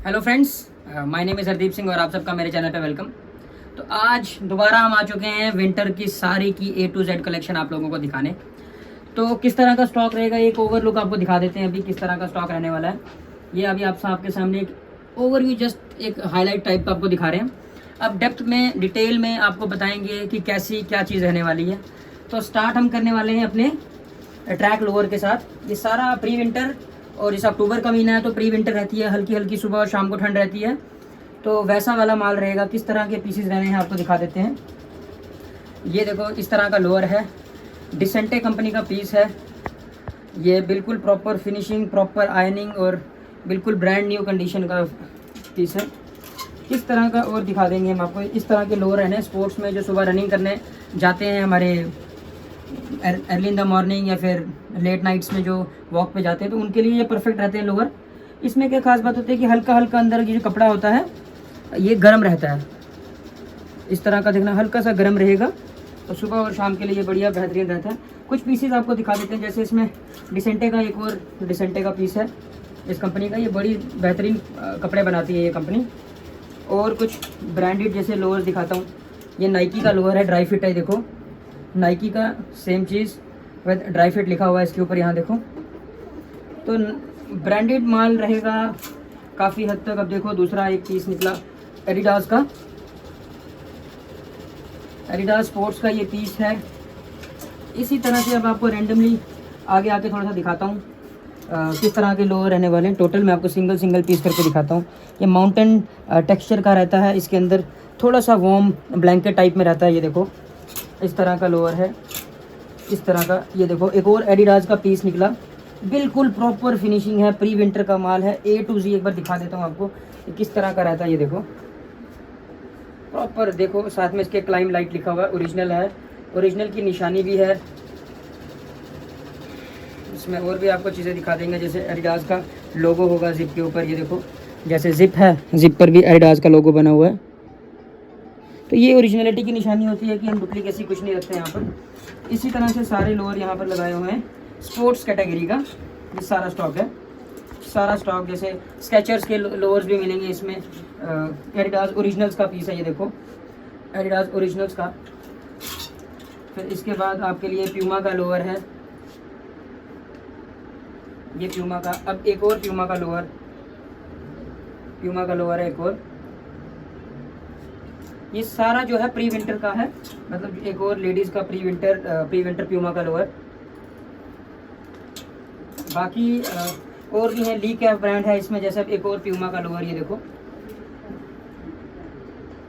Hello friends, my name is Hardeep Singh और आप सबका मेरे चैनल पे वेलकम। तो आज दोबारा हम आ चुके हैं विंटर की सारी की A to Z कलेक्शन आप लोगों को दिखाने। तो किस तरह का स्टॉक रहेगा एक ओवरलुक आपको दिखा देते हैं अभी किस तरह का स्टॉक रहने वाला है। ये अभी आपके सामने एक ओवरव्यू, जस्ट एक हाईलाइट टाइप का आपको दिखा रहे हैं। अब डेप्थ में, डिटेल में आपको बताएंगे कि कैसी क्या चीज़ रहने वाली है। तो स्टार्ट हम करने वाले हैं अपने ट्रैक लोअर के साथ। ये सारा प्री विंटर, और इस अक्टूबर का महीना है तो प्री विंटर रहती है, हल्की हल्की सुबह और शाम को ठंड रहती है, तो वैसा वाला माल रहेगा। किस तरह के पीसीज रहने हैं आपको दिखा देते हैं। ये देखो, इस तरह का लोअर है, डिसेंटे कंपनी का पीस है। ये बिल्कुल प्रॉपर फिनिशिंग, प्रॉपर आयनिंग और बिल्कुल ब्रांड न्यू कंडीशन का पीस है। किस तरह का और दिखा देंगे हम आपको। इस तरह के लोअर रहने स्पोर्ट्स में, जो सुबह रनिंग करने जाते हैं हमारे अर्ली इन द मॉर्निंग या फिर लेट नाइट्स में जो वॉक पे जाते हैं, तो उनके लिए ये परफेक्ट रहते हैं लोअर। इसमें क्या खास बात होती है कि हल्का हल्का अंदर की जो कपड़ा होता है ये गर्म रहता है। इस तरह का देखना, हल्का सा गर्म रहेगा, तो सुबह और शाम के लिए ये बढ़िया बेहतरीन रहता है। कुछ पीसेस आपको दिखा देते हैं, जैसे इसमें डिसेंटे का एक और डिसेंटे का पीस है इस कंपनी का। ये बड़ी बेहतरीन कपड़े बनाती है ये कंपनी। और कुछ ब्रांडेड जैसे लोअर दिखाता हूँ। ये नाइकी का लोअर है, ड्राई फिट है। देखो नाइकी का same cheese with dry fit लिखा हुआ है इसके ऊपर, यहाँ देखो। तो ब्रांडेड माल रहेगा काफ़ी हद तक। अब देखो दूसरा एक पीस निकला एडिडास का, एडिडास स्पोर्ट्स का ये पीस है। इसी तरह से अब आपको रैंडमली आगे आके थोड़ा सा दिखाता हूँ किस तरह के लोअर रहने वाले हैं। टोटल मैं आपको सिंगल सिंगल पीस करके दिखाता हूँ। ये माउंटेन टेक्सचर का रहता है, इसके अंदर थोड़ा सा वार्म ब्लैंकेट टाइप में रहता है। ये देखो इस तरह का लोअर है, इस तरह का। ये देखो एक और एडिडास का पीस निकला, बिल्कुल प्रॉपर फिनिशिंग है, प्री विंटर का माल है। A to Z एक बार दिखा देता हूँ आपको कि किस तरह का रहता है। ये देखो प्रॉपर, देखो साथ में इसके क्लाइम लाइट लिखा हुआ है, ओरिजिनल है, ओरिजिनल की निशानी भी है। इसमें और भी आपको चीज़ें दिखा देंगे, जैसे एडिडास का लोगो होगा जिप के ऊपर। ये देखो जैसे जिप है, जिप पर भी एडिडास का लोगो बना हुआ है। तो ये ओरिजिनलिटी की निशानी होती है कि हम डुप्लीकेसी कुछ नहीं रखते यहाँ पर। इसी तरह से सारे लोअर यहाँ पर लगाए हुए हैं स्पोर्ट्स कैटेगरी का। ये सारा स्टॉक है, सारा स्टॉक। जैसे स्केचर्स के लोअर्स भी मिलेंगे इसमें। एडिडास ओरिजिनल्स का पीस है, ये देखो एडिडास ओरिजिनल्स का। फिर इसके बाद आपके लिए प्यूमा का लोअर है, ये प्यूमा का। अब एक और प्यूमा का लोअर, प्यूमा का लोअर है एक और। ये सारा जो है प्री विंटर का है, मतलब एक और लेडीज़ का प्री विंटर प्यूमा का लोअर। बाकी और भी है, ली कैफ ब्रांड है इसमें, जैसे एक और प्यूमा का लोअर। ये देखो,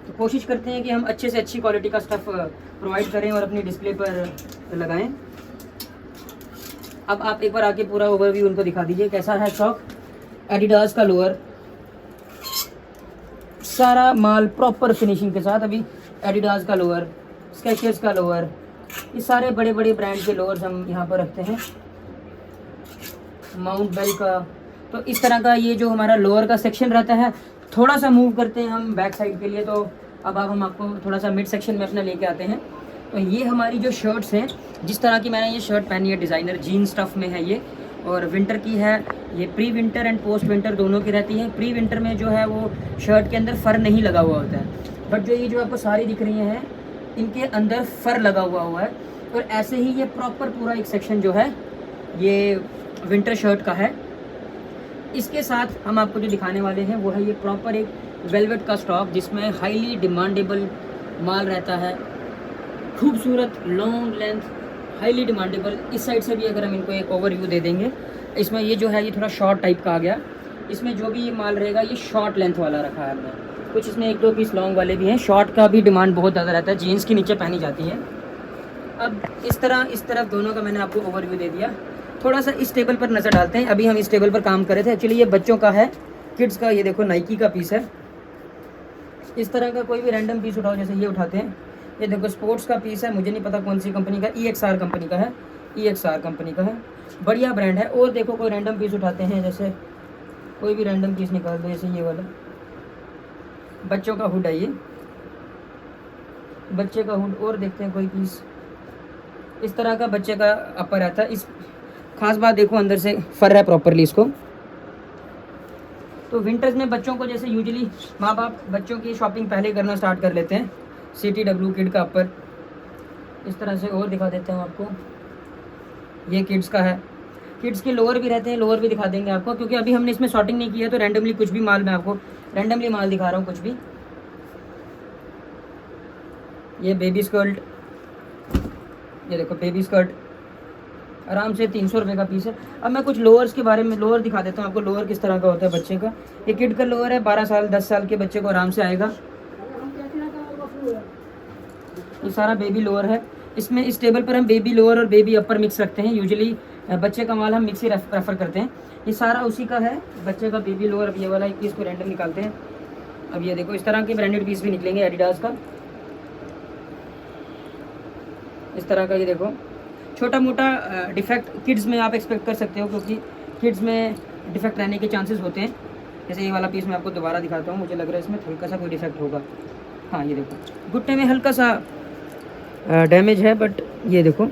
तो कोशिश करते हैं कि हम अच्छे से अच्छी क्वालिटी का स्टफ़ प्रोवाइड करें और अपनी डिस्प्ले पर लगाएं। अब आप एक बार आके पूरा ओवरव्यू उनको दिखा दीजिए कैसा है स्टॉक। एडिडास का लोअर, सारा माल प्रॉपर फिनिशिंग के साथ। अभी एडिडास का लोअर, स्केचर्स का लोअर, ये सारे बड़े बड़े ब्रांड के लोअर्स हम यहाँ पर रखते हैं। माउंट बेल का। तो इस तरह का ये जो हमारा लोअर का सेक्शन रहता है। थोड़ा सा मूव करते हैं हम बैक साइड के लिए, तो अब हम आपको थोड़ा सा मिड सेक्शन में अपना लेके आते हैं। तो ये हमारी जो शर्ट्स हैं, जिस तरह की मैंने ये शर्ट पहनी है, डिज़ाइनर जीन स्टफ़ में है ये, और विंटर की है। ये pre winter and post winter दोनों की रहती है। प्री विंटर में जो है वो शर्ट के अंदर फ़र नहीं लगा हुआ होता है, बट जो ये जो आपको सारी दिख रही हैं इनके अंदर फ़र लगा हुआ है। और ऐसे ही ये प्रॉपर पूरा एक सेक्शन जो है ये विंटर शर्ट का है। इसके साथ हम आपको जो दिखाने वाले हैं वो है ये प्रॉपर एक वेलवेट का स्टॉक, जिसमें हाईली डिमांडेबल माल रहता है। खूबसूरत लॉन्ग लेंथ, हाईली डिमांडेबल। इस साइड से भी अगर हम इनको एक ओवरव्यू दे देंगे, इसमें ये जो है ये थोड़ा शॉर्ट टाइप का आ गया। इसमें जो भी ये माल रहेगा ये शॉर्ट लेंथ वाला रखा है हमने। कुछ इसमें एक दो पीस लॉन्ग वाले भी हैं। शॉर्ट का भी डिमांड बहुत ज़्यादा रहता है, जीन्स के नीचे पहनी जाती है। अब इस तरफ दोनों का मैंने आपको ओवरव्यू दे दिया। थोड़ा सा इस टेबल पर नज़र डालते हैं। अभी हम इस टेबल पर काम कर रहे थे, एक्चुअली ये बच्चों का है, किड्स का। ये देखो नाइकी का पीस है। इस तरह का कोई भी रैंडम पीस उठाओ, जैसे ये उठाते हैं। ये देखो स्पोर्ट्स का पीस है, मुझे नहीं पता कौन सी कंपनी का, EXR कंपनी का है, EXR कंपनी का है, बढ़िया ब्रांड है। और देखो कोई रैंडम पीस उठाते हैं, जैसे कोई भी रैंडम पीस निकाल दो, जैसे ये वाला बच्चों का हुड है, ये बच्चे का हुड। और देखते हैं कोई पीस इस तरह का बच्चे का अपर रहता है। इस खास बात देखो, अंदर से फर है प्रॉपरली इसको। तो विंटर्स में बच्चों को जैसे यूजुअली माँ बाप बच्चों की शॉपिंग पहले करना स्टार्ट कर लेते हैं। CTW किड का अपर इस तरह से, और दिखा देते हैं आपको, ये किड्स का है। किड्स के लोअर भी रहते हैं, लोअर भी दिखा देंगे आपको, क्योंकि अभी हमने इसमें शॉर्टिंग नहीं की है तो रैंडमली कुछ भी माल मैं आपको रैंडमली माल दिखा रहा हूँ कुछ भी। ये बेबी स्कर्ट, ये देखो बेबी स्कर्ट आराम से 300 रुपये का पीस है। अब मैं कुछ लोअर्स के बारे में, लोअर दिखा देता हूँ आपको, लोअर किस तरह का होता है बच्चे का। ये किड का लोअर है, 12 साल 10 साल के बच्चे को आराम से आएगा। ये सारा बेबी लोअर है। इसमें इस टेबल पर हम बेबी लोअर और बेबी अपर मिक्स रखते हैं। यूजुअली बच्चे का माल हम मिक्स ही प्रेफर करते हैं। ये सारा उसी का है, बच्चे का बेबी लोअर। अब ये वाला एक पीस को रैंडम निकालते हैं। अब ये देखो इस तरह के ब्रांडेड पीस भी निकलेंगे एडिडास का, इस तरह का। ये देखो छोटा मोटा डिफेक्ट किड्स में आप एक्सपेक्ट कर सकते हो, क्योंकि किड्स में डिफेक्ट रहने के चांसेस होते हैं। जैसे ये वाला पीस मैं आपको दोबारा दिखाता हूँ, मुझे लग रहा है इसमें हल्का सा कोई डिफेक्ट होगा। हाँ ये देखो घुटने में हल्का सा डैमेज है, बट ये देखो,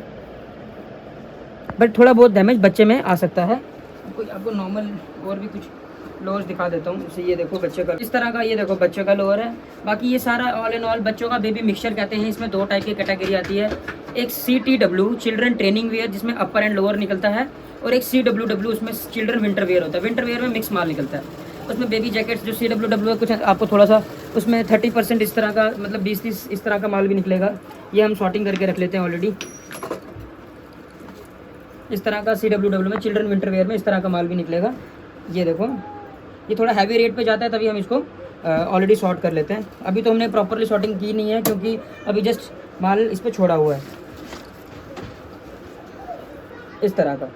बट थोड़ा बहुत डैमेज बच्चे में आ सकता है। आपको नॉर्मल और भी कुछ लोअर्स दिखा देता हूँ। जैसे ये देखो बच्चे का इस तरह का, ये देखो बच्चे का लोअर है। बाकी ये सारा ऑल इन ऑल बच्चों का बेबी मिक्सचर कहते हैं। इसमें 2 टाइप की कैटेगरी आती है, एक CTW चिल्ड्रन ट्रेनिंग वेयर जिसमें अपर एंड लोअर निकलता है, और एक CWW उसमें चिल्ड्रन विंटर वेयर होता है। विंटर वेयर में मिक्स माल निकलता है। उसमें बेबी जैकेट्स जो CWW है कुछ आपको थोड़ा सा उसमें 30% इस तरह का, मतलब 20-30 इस तरह का माल भी निकलेगा। ये हम शॉर्टिंग करके रख लेते हैं ऑलरेडी। इस तरह का CWW में चिल्ड्रन विंटर वेयर में इस तरह का माल भी निकलेगा। ये देखो ये थोड़ा हैवी रेट पे जाता है, तभी हम इसको ऑलरेडी शॉर्ट कर लेते हैं। अभी तो हमने प्रॉपरली शॉर्टिंग की नहीं है, क्योंकि अभी जस्ट माल इस पर छोड़ा हुआ है इस तरह का।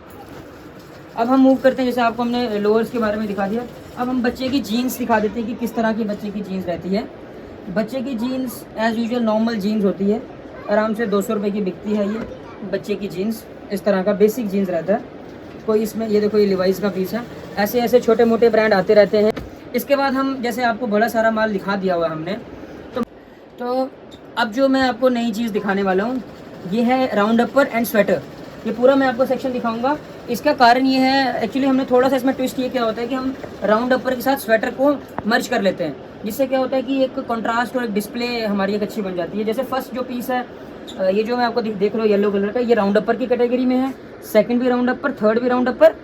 अब हम मूव करते हैं, जैसे आपको हमने लोअर्स के बारे में दिखा दिया। अब हम बच्चे की जीन्स दिखा देते हैं कि किस तरह की बच्चे की जीन्स रहती है। बच्चे की genes as usual normal genes होती है, आराम से 200 रुपये की बिकती है। ये बच्चे की जीन्स इस तरह का बेसिक जीन्स रहता है कोई इसमें। ये देखो ये लिवाइस का पीस है। ऐसे ऐसे छोटे मोटे ब्रांड आते रहते हैं। इसके बाद हम जैसे आपको बड़ा सारा माल दिखा दिया हुआ है हमने, तो अब जो मैं आपको नई चीज़ दिखाने वाला हूँ ये है राउंड अपर एंड स्वेटर। ये पूरा मैं आपको सेक्शन दिखाऊंगा। इसका कारण ये है, एक्चुअली हमने थोड़ा सा इसमें ट्विस्ट ये क्या होता है कि हम राउंड अपर के साथ स्वेटर को मर्ज कर लेते हैं, जिससे क्या होता है कि एक कंट्रास्ट और एक डिस्प्ले हमारी एक अच्छी बन जाती है। जैसे फर्स्ट जो पीस है, ये जो मैं आपको देख रहा हूँ येलो कलर का, ये राउंड अपर की कैटेगरी में है। सेकंड भी राउंड अपर, थर्ड भी राउंड अपर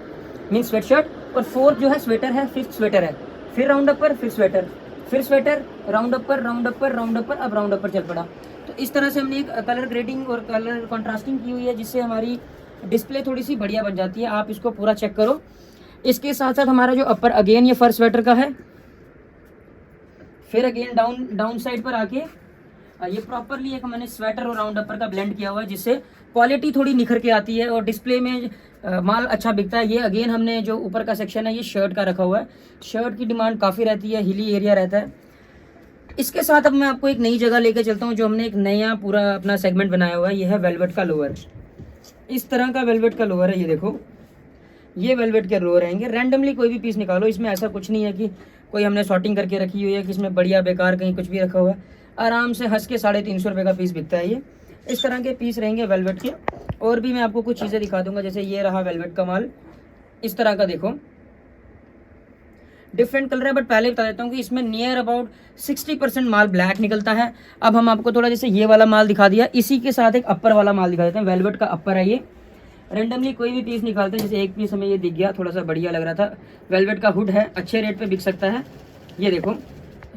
मीन स्वेट शर्ट, और फोर्थ जो है स्वेटर है, फिफ्थ स्वेटर है। फिर राउंड अपर, फिर स्वेटर, फिर स्वेटर, राउंड अपर, राउंड अपर, राउंड अपर, अब राउंड अपर चल पड़ा। तो इस तरह से हमने एक कलर ग्रेडिंग और कलर कॉन्ट्रास्टिंग की हुई है, जिससे हमारी डिस्प्ले थोड़ी सी बढ़िया बन जाती है। आप इसको पूरा चेक करो। इसके साथ साथ हमारा जो अपर अगेन ये फर्स्ट स्वेटर का है, फिर अगेन डाउन साइड पर आके ये प्रॉपरली एक मैंने स्वेटर और राउंड अपर का ब्लेंड किया हुआ है, जिससे क्वालिटी थोड़ी निखर के आती है और डिस्प्ले में माल अच्छा बिकता है। ये अगेन हमने जो ऊपर का सेक्शन है ये शर्ट का रखा हुआ है। शर्ट की डिमांड काफ़ी रहती है, हिली एरिया रहता है। इसके साथ अब मैं आपको एक नई जगह लेके चलता हूँ, जो हमने एक नया पूरा अपना सेगमेंट बनाया हुआ है। ये है वेलवेट का लोअर। इस तरह का वेलवेट का लोअर है। ये देखो ये वेलवेट के लोअर रहेंगे। रैंडमली कोई भी पीस निकालो, इसमें ऐसा कुछ नहीं है कि कोई हमने शॉर्टिंग करके रखी हुई है कि इसमें बढ़िया बेकार कहीं कुछ भी रखा हुआ है। आराम से हंस के 350 रुपये का पीस बिकता है ये। इस तरह के पीस रहेंगे वेलवेट के। और भी मैं आपको कुछ चीज़ें दिखा दूंगा, जैसे ये रहा वेलवेट का माल इस तरह का। देखो डिफरेंट कलर है, बट पहले बता देता हूँ कि इसमें नियर अबाउट 60% माल ब्लैक निकलता है। अब हम आपको थोड़ा जैसे ये वाला माल दिखा दिया, इसी के साथ एक अपर वाला माल दिखा देते हैं। वेलवेट का अपर है ये। रेंडमली कोई भी पीस निकालते हैं, जैसे एक पीस हमें ये दिख गया, थोड़ा सा बढ़िया लग रहा था। वेलवेट का हुड है, अच्छे रेट पे बिक सकता है। ये देखो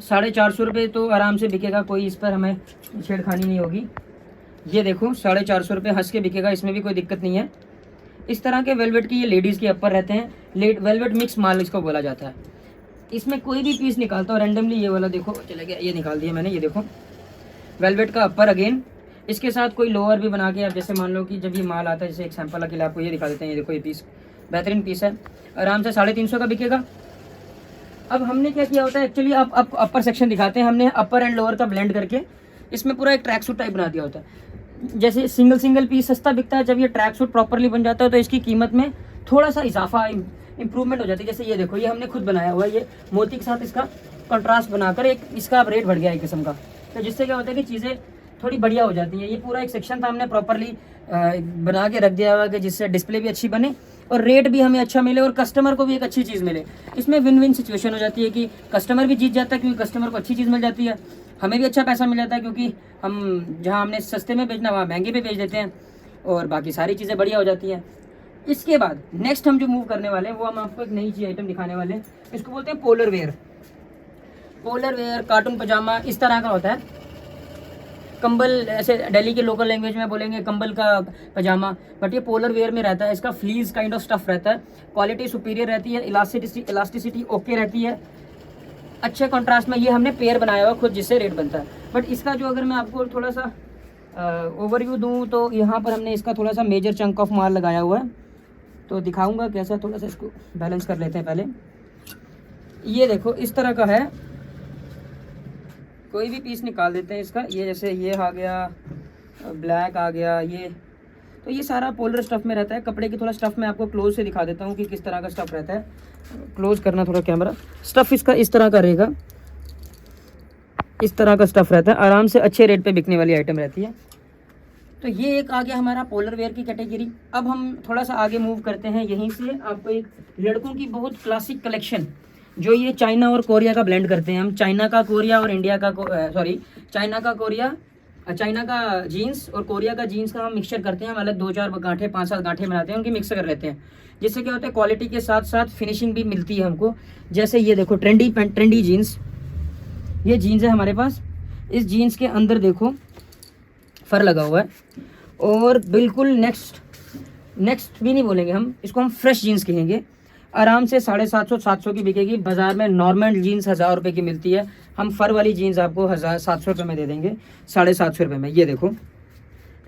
450 रुपये तो आराम से बिकेगा, कोई इस पर हमें छेड़खानी नहीं होगी। ये देखो 450 रुपये हंस के बिकेगा, इसमें भी कोई दिक्कत नहीं है। इस तरह के वेलवेट की ये लेडीज़ के अपर रहते हैं। वेलवेट मिक्स माल इसको बोला जाता है। इसमें कोई भी पीस निकालता हूँ रैंडमली। ये वाला देखो चला गया, ये निकाल दिया मैंने। ये देखो वेलवेट का अपर अगेन। इसके साथ कोई लोअर भी बना के, आप जैसे मान लो कि जब ये माल आता है, जैसे एक सैंपल के लिए आपको ये दिखा देते हैं। ये देखो ये पीस बेहतरीन पीस है, आराम से 350 का बिकेगा। अब हमने क्या किया होता है, एक्चुअली आप अपर सेक्शन दिखाते हैं। हमने अपर एंड लोअर का ब्लेंड करके इसमें पूरा एक ट्रैक सूट टाइप बना दिया होता है। जैसे सिंगल पीस सस्ता बिकता है, जब ये ट्रैक सूट प्रॉपरली बन जाता है तो इसकी कीमत में थोड़ा सा इजाफा इंप्रूवमेंट हो जाती है। जैसे ये देखो ये हमने खुद बनाया हुआ है, ये मोती के साथ इसका कंट्रास्ट बनाकर एक इसका रेट बढ़ गया एक किस्म का। तो जिससे क्या होता है कि चीज़ें थोड़ी बढ़िया हो जाती है। ये पूरा एक सेक्शन था हमने प्रॉपरली बना के रख दिया हुआ कि जिससे डिस्प्ले भी अच्छी बने और रेट भी हमें अच्छा मिले और कस्टमर को भी एक अच्छी चीज़ मिले। इसमें विन विन सिचुएशन हो जाती है कि कस्टमर भी जीत जाता है क्योंकि कस्टमर को अच्छी चीज़ मिल जाती है, हमें भी अच्छा पैसा मिल जाता है क्योंकि हम जहाँ हमने सस्ते में बेचना वहाँ महंगे पे बेच देते हैं और बाकी सारी चीज़ें बढ़िया हो जाती हैं। इसके बाद नेक्स्ट हम जो मूव करने वाले हैं वो हम आपको एक नई चीज़ आइटम दिखाने वाले हैं। इसको बोलते हैं polar wear. Polar wear, cartoon pyjama इस तरह का होता है। कंबल, ऐसे दिल्ली के लोकल लैंग्वेज में बोलेंगे कंबल का पजामा, बट ये पोलर वेयर में रहता है। इसका फ्लीज काइंड ऑफ स्टफ रहता है, क्वालिटी सुपीरियर रहती है, इलास्टिसिटी ओके रहती है, अच्छे कॉन्ट्रास्ट में। ये हमने पेयर बनाया हुआ खुद जिससे रेट बनता है। बट इसका जो अगर मैं आपको थोड़ा सा ओवरव्यू दूँ तो यहाँ पर हमने इसका थोड़ा सा मेजर चंक ऑफ माल लगाया हुआ है, तो दिखाऊंगा कैसा। थोड़ा सा इसको बैलेंस कर लेते हैं पहले। ये देखो इस तरह का है, कोई भी पीस निकाल देते हैं इसका। ये जैसे ये आ गया, ब्लैक आ गया, ये तो ये सारा पोलर स्टफ़ में रहता है। कपड़े की थोड़ा स्टफ़ मैं आपको क्लोज से दिखा देता हूँ कि किस तरह का स्टफ़ रहता है। क्लोज करना थोड़ा कैमरा। स्टफ़ इसका इस तरह का रहेगा, इस तरह का स्टफ़ रहता है। आराम से अच्छे रेट पे बिकने वाली आइटम रहती है। तो ये एक आ गया हमारा पोलर वेयर की कैटेगरी। अब हम थोड़ा सा आगे मूव करते हैं। यहीं से आपको एक लड़कों की बहुत क्लासिक कलेक्शन, जो ये चाइना और कोरिया का ब्लेंड करते हैं हम। चाइना का कोरिया और इंडिया का चाइना का कोरिया, चाइना का जीन्स और कोरिया का जीन्स का हम मिक्सचर करते हैं। हम अलग 2-4 गांठे 5-7 गांठे बनाते हैं, उनकी मिक्स कर लेते हैं, जिससे क्या होता है क्वालिटी के साथ साथ फिनिशिंग भी मिलती है हमको। जैसे ये देखो ट्रेंडी जीन्स, ये जीन्स है हमारे पास। इस जीन्स के अंदर देखो फर लगा हुआ है और बिल्कुल नेक्स्ट भी नहीं बोलेंगे हम इसको, हम फ्रेश जीन्स कहेंगे। आराम से 750-700 की बिकेगी। बाज़ार में नॉर्मल जीन्स 1000 रुपये की मिलती है, हम फर वाली जीन्स आपको 700 रुपये में दे देंगे, 750 रुपये में। ये देखो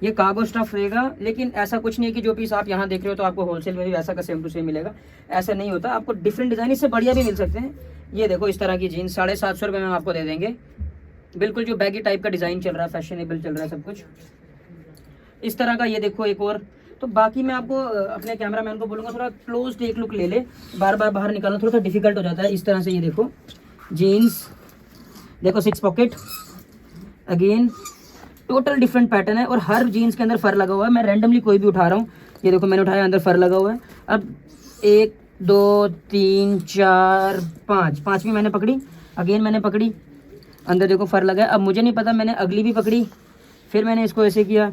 ये कार्गो स्टफ रहेगा, लेकिन ऐसा कुछ नहीं है कि जो पीस आप यहाँ देख रहे हो तो आपको होलसेल में भी ऐसा का सेम टू सेम मिलेगा, ऐसा नहीं होता। आपको डिफरेंट डिज़ाइन इससे बढ़िया भी मिल सकते हैं। ये देखो इस तरह की जीन्स 750 रुपये में हम आपको दे देंगे। बिल्कुल जो बैगी टाइप का डिज़ाइन चल रहा है, फैशनेबल चल रहा है सब कुछ इस तरह का। ये देखो एक और। तो बाकी मैं आपको अपने कैमरामैन को बोलूँगा थोड़ा क्लोज एक लुक ले ले, बार बार बाहर निकालना थोड़ा सा डिफिकल्ट हो जाता है। इस तरह से ये देखो जीन्स, देखो 6 pocket, again total different pattern है और हर जीन्स के अंदर फर लगा हुआ है। मैं रैंडमली कोई भी उठा रहा हूँ, ये देखो मैंने उठाया, अंदर फर लगा हुआ है। अब 1 2 3 4 5, पाँचवीं मैंने पकड़ी, अगेन मैंने पकड़ी, अंदर देखो फर लगा है। अब मुझे नहीं पता, मैंने अगली भी पकड़ी, फिर मैंने इसको ऐसे किया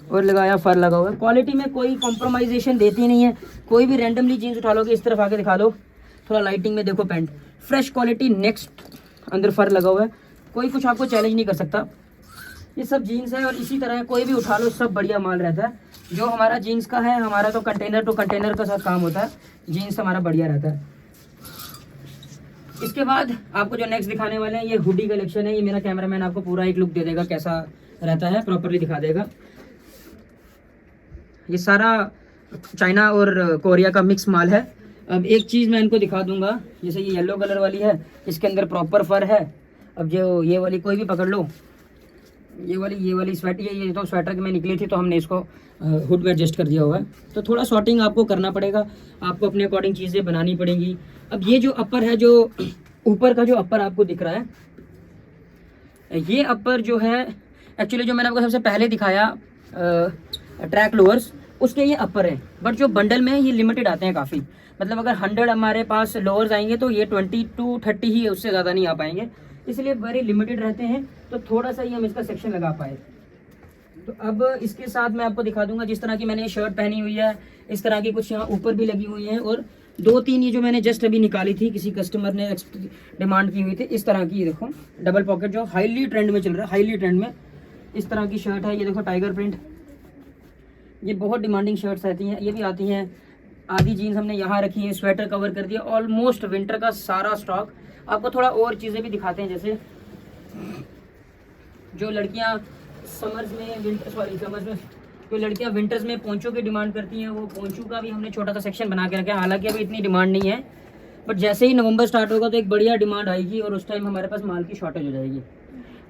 और लगाया, फर लगा हुआ है। क्वालिटी में कोई कॉम्प्रोमाइजेशन देती नहीं है। कोई भी रैंडमली जीन्स उठा लोगे, इस तरफ आके दिखा लो, थोड़ा लाइटिंग में देखो पैंट, फ्रेश क्वालिटी, नेक्स्ट अंदर फर लगा हुआ है। कोई कुछ आपको चैलेंज नहीं कर सकता। ये सब जीन्स है और इसी तरह कोई भी उठा लो, सब बढ़िया माल रहता है। जो हमारा जीन्स का है, हमारा तो कंटेनर टू कंटेनर का साथ काम होता है, जीन्स हमारा बढ़िया रहता है। इसके बाद आपको जो नेक्स्ट दिखाने वाले हैं ये हुडी कलेक्शन है। ये मेरा कैमरामैन आपको पूरा एक लुक दे देगा, कैसा रहता है प्रॉपरली दिखा देगा। ये सारा चाइना और कोरिया का मिक्स माल है। अब एक चीज़ मैं इनको दिखा दूंगा, जैसे ये येलो कलर वाली है, इसके अंदर प्रॉपर फर है। अब जो ये वाली कोई भी पकड़ लो, ये वाली स्वेटर, ये तो स्वेटर की में निकली थी तो हमने इसको हुड में एडजस्ट कर दिया हुआ है। तो थोड़ा शॉर्टिंग आपको करना पड़ेगा, आपको अपने अकॉर्डिंग चीज़ें बनानी पड़ेंगी। अब ये जो अपर है, जो ऊपर का जो अपर आपको दिख रहा है, ये अपर जो है एक्चुअली जो मैंने आपको सबसे पहले दिखाया ट्रैक लोअर्स, उसके ये अपर है। बट जो बंडल में ये लिमिटेड आते हैं काफ़ी, मतलब अगर 100 हमारे पास लोअर्स आएंगे तो ये 20 to 30 ही, उससे ज़्यादा नहीं आ पाएंगे, इसलिए वेरी लिमिटेड रहते हैं। तो थोड़ा सा ही हम इसका सेक्शन लगा पाए। तो अब इसके साथ मैं आपको दिखा दूंगा, जिस तरह की मैंने ये शर्ट पहनी हुई है, इस तरह की कुछ यहाँ ऊपर भी लगी हुई हैं, और 2-3 ये जो मैंने जस्ट अभी निकाली थी, किसी कस्टमर ने डिमांड की हुई थी, इस तरह की। ये देखो डबल पॉकेट जो हाईली ट्रेंड में चल रहा है, हाईली ट्रेंड में इस तरह की शर्ट है। ये देखो टाइगर प्रिंट, ये बहुत डिमांडिंग शर्ट्स रहती हैं, ये भी आती हैं। आधी जीन्स हमने यहाँ रखी है, स्वेटर कवर कर दिया, ऑलमोस्ट विंटर का सारा स्टॉक। आपको थोड़ा और चीज़ें भी दिखाते हैं, जैसे जो लड़कियाँ समर्स में जो लड़कियाँ विंटर्स में पोंचो की डिमांड करती हैं, वो पोंचो का भी हमने छोटा सा सेक्शन बना के रखा है। हालांकि अभी इतनी डिमांड नहीं है, बट जैसे ही नवंबर स्टार्ट होगा तो एक बढ़िया डिमांड आएगी और उस टाइम हमारे पास माल की शॉर्टेज हो जाएगी।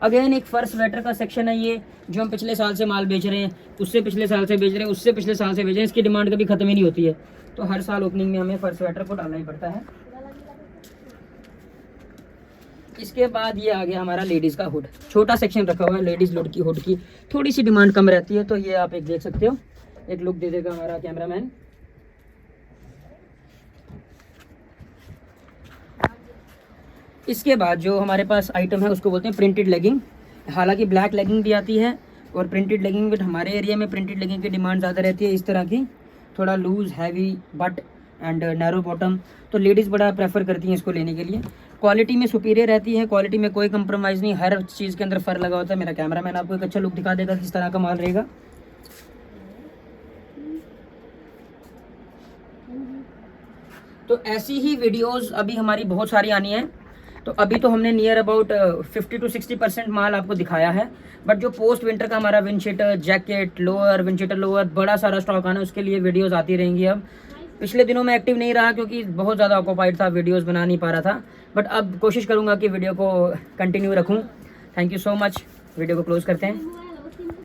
अगेन एक फर स्वेटर का सेक्शन है ये, जो हम पिछले साल से माल बेच रहे हैं, उससे पिछले साल से बेच रहे हैं, उससे पिछले साल से बेच रहे हैं। इसकी डिमांड कभी खत्म ही नहीं होती है, तो हर साल ओपनिंग में हमें फर स्वेटर को डालना ही पड़ता है। इसके बाद ये आ गया हमारा लेडीज़ का हुड, छोटा सेक्शन रखा हुआ है लेडीज़ हुड की थोड़ी सी डिमांड कम रहती है, तो ये आप एक देख सकते हो, एक लुक दे देगा हमारा कैमरामैन। इसके बाद जो हमारे पास आइटम है उसको बोलते हैं प्रिंटेड लेगिंग। हालांकि ब्लैक लेगिंग भी आती है और प्रिंटेड लेगिंग, बट हमारे एरिया में प्रिंटेड लेगिंग की डिमांड ज़्यादा रहती है। इस तरह की थोड़ा loose heavy but and narrow bottom, तो लेडीज़ बड़ा प्रेफर करती हैं इसको लेने के लिए। क्वालिटी में सुपीरियर रहती है, क्वालिटी में कोई कंप्रोमाइज़ नहीं, हर चीज़ के अंदर फ़र लगा होता है। मेरा कैमरामैन आपको एक अच्छा लुक दिखा देगा किस तरह का माल रहेगा। तो ऐसी ही वीडियोस अभी हमारी बहुत सारी आनी है। तो अभी तो हमने नियर अबाउट 50 to 60% माल आपको दिखाया है, बट जो पोस्ट विंटर का हमारा wind cheater, jacket, lower, wind cheater lower, बड़ा सारा स्टॉक आना है, उसके लिए वीडियोस आती रहेंगी। अब पिछले दिनों में एक्टिव नहीं रहा क्योंकि बहुत ज़्यादा ऑक्यूपाइड था, वीडियोस बना नहीं पा रहा था, बट अब कोशिश करूँगा कि वीडियो को कंटिन्यू रखूँ। Thank you so much. Video को क्लोज करते हैं।